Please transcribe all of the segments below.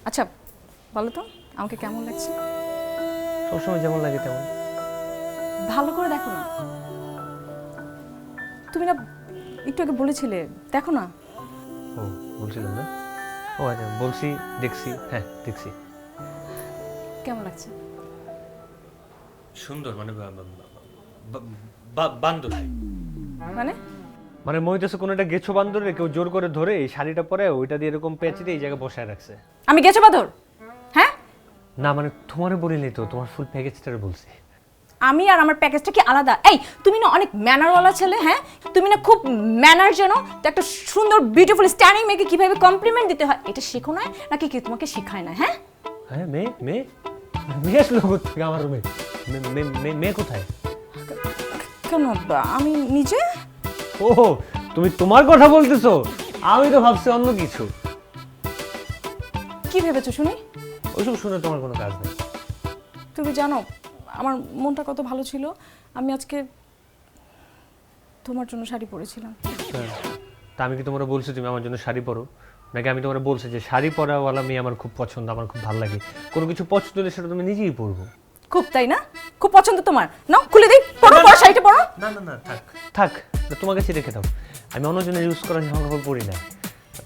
আচ্ছা বলো তো আমাকে কেমন লাগছে? সবসময় যেমন লাগে তেমন। ভালো করে দেখো না। তুমি না একটু আগে বলেছিলে, দেখো না। ও বলছিলাম না? ও আচ্ছা, বলছি, দেখছি, হ্যাঁ দেখছি। কেমন লাগছে? সুন্দর, মানে বান্দর। মানে মানে মনে হচ্ছে কোনো একটা গেছো বান্দরে কেউ জোর করে ধরে এই শাড়িটা পরে ওইটা দিয়ে এরকম পেঁচে দিয়ে এই জায়গায় বসায় রাখছে। আমি গেছো বাদর? হ্যাঁ, না মানে তোমারে বলিনি তো, তোমার ফুল প্যাকেজটারে বলছি। আমি আর আমার প্যাকেজটা কি আলাদা? এই তুমি না অনেক ম্যানারওয়ালা ছেলে, হ্যাঁ তুমি না খুব ম্যানার জানো। তো একটা সুন্দর বিউটিফুল স্ট্যান্ডিং মেয়েকে কিভাবে কমপ্লিমেন্ট দিতে হয় এটা শেখো না নাকি কি তোমাকে শেখায় না? হ্যাঁ হ্যাঁ, মেয়ে মেয়ে মেয়ে আসলো কোথেকে আমার রুমে? মেয়ে কোথায়? কেন আমি নিজে। ও তুমি তোমার কথা বলতেছো, আমি তো ভাবছি অন্য কিছু। কি ভেবেছো শুনি? ওইসব শুনে তোমার কোনো কাজ নেই। তুমি জানো আমার মনটা কত ভালো ছিল, আমি আজকে তোমার জন্য শাড়ি পরেছিলাম। তা আমি কি তোমরা বলছি তুমি আমার জন্য শাড়ি পরো? নাকি আমি তোমার বলছি যে শাড়ি পরাওয়ালা মেয়ে আমার খুব পছন্দ, আমার খুব ভালো লাগে, কোনো কিছু পছন্দ হলে সেটা তুমি নিজেই পরবো। খুব, তাই না? খুব পছন্দ তোমার, নাও খুলে দিই, পরো পরো শাড়িটা পরো। না না না, থাক থাক, তোমার কাছে রেখে দাও। আমি অন্যজনের ইউজ করার জামা কাপড় পরি না।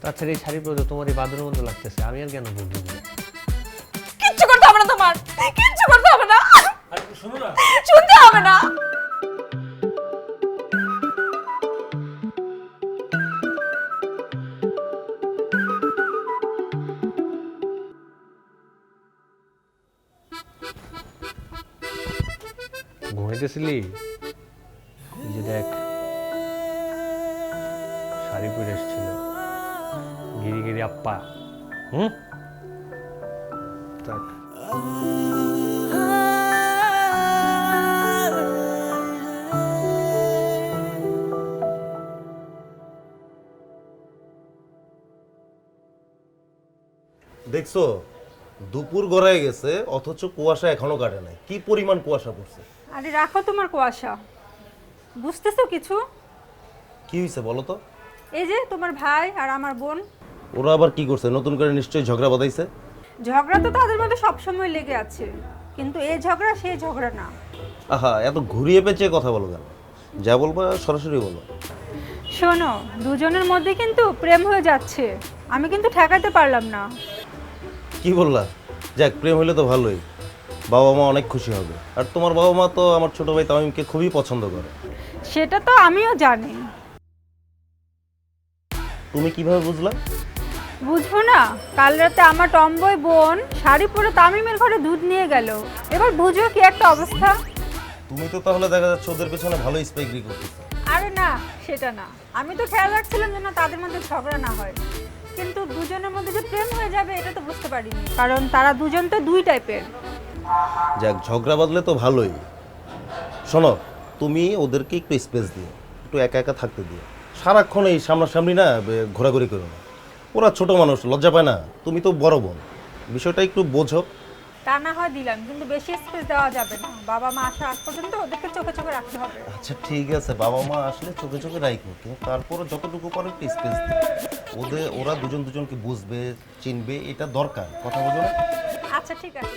তাছাড়া এই শাড়ি পরে তো তোমার এই বাদুরের মতো লাগতেছে, আমি আর কেন বলবো? কিচ্ছু করতে হবে না তোমার, কিচ্ছু করতে হবে না, শোনো না, শুনতে হবে না। ঘুমাইতেছিলি? এই যে দেখ, শাড়ি পরে এসেছিল গিরি গিরি আপ্পা। থাক। দেখছো দুপুর গড়ায় গেছে অথচ কুয়াশা এখনো কাটে নাই। কি পরিমাণ কুয়াশা পড়ছে! আরে রাখো তোমার কুয়াশা, বুঝতেছো কিছু? কি হয়েছে বলো তো? এই যে তোমার ভাই আর আমার বোন, ওরা আবার কি করছে? নতুন করে নিশ্চয়ই ঝগড়া বাঁধাইছে। ঝগড়া তো তাদের মধ্যে সবসময় লেগে আছে, কিন্তু এই ঝগড়া সেই ঝগড়া না। আহা, এত ঘুরিয়ে পেঁচিয়ে কথা বলো কেন? যা বলবা সরাসরি বলো। শোনো, দুজনের মধ্যে কিন্তু প্রেম হয়ে যাচ্ছে, আমি কিন্তু ঠেকাতে পারলাম না। কি বললা? যাক, প্রেম হলে তো ভালোই, বাবা মা অনেক খুশি হবে। আর তোমার বাবা মা তো আমার ছোট ভাই তামিমকে খুবই পছন্দ করে। সেটা তো আমিও জানি। তুমি কিভাবে বুঝলা? বুঝবো না? কাল রাতে আমার টম্বই বোন শাড়ি পরে তামিমের ঘরে দুধ নিয়ে গেল, এবার বুঝো কি একটা অবস্থা। তুমি তো তাহলে দেখা যাচ্ছে ওদের পেছনে ভালো স্পাইক্রি করতেছো। আরে না, সেটা না, আমি তো খেয়াল রাখছিলাম যেন তাদের মধ্যে ঝগড়া না হয়, কিন্তু দুজনের মধ্যে যে প্রেম হয়ে যাবে এটা তো বুঝতে পারিনি, কারণ তারা দুজন তো দুই টাইপের। যাক, ঝগড়া বাঁধলে তো ভালোই। শোনো, তুমি ওদেরকে একটু স্পেস দিও, একটু একা একা থাকতে দিও। সারাক্ষণ এই সামনাসামনি না ঘোরাঘুরি করো না। ওরা ছোট মানুষ, লজ্জা পায় না? তুমি তো বড় বোন, বিষয়টা একটু বোঝো। তা না হয় দিলাম, কিন্তু বেশি স্পেস দেওয়া যাবে না, বাবা মা আসা আগ পর্যন্ত ওদেরকে চোখে চোখে রাখতে হবে। আচ্ছা ঠিক আছে, বাবা মা আসলে চোখে চোখে রাখো, কিন্তু তারপরে যতটুকু পারো একটু স্পেস দিও। ওরা দুজন দুজনকে বুঝবে, চিনবে, এটা দরকার। কথা বোঝো না? আচ্ছা ঠিক আছে।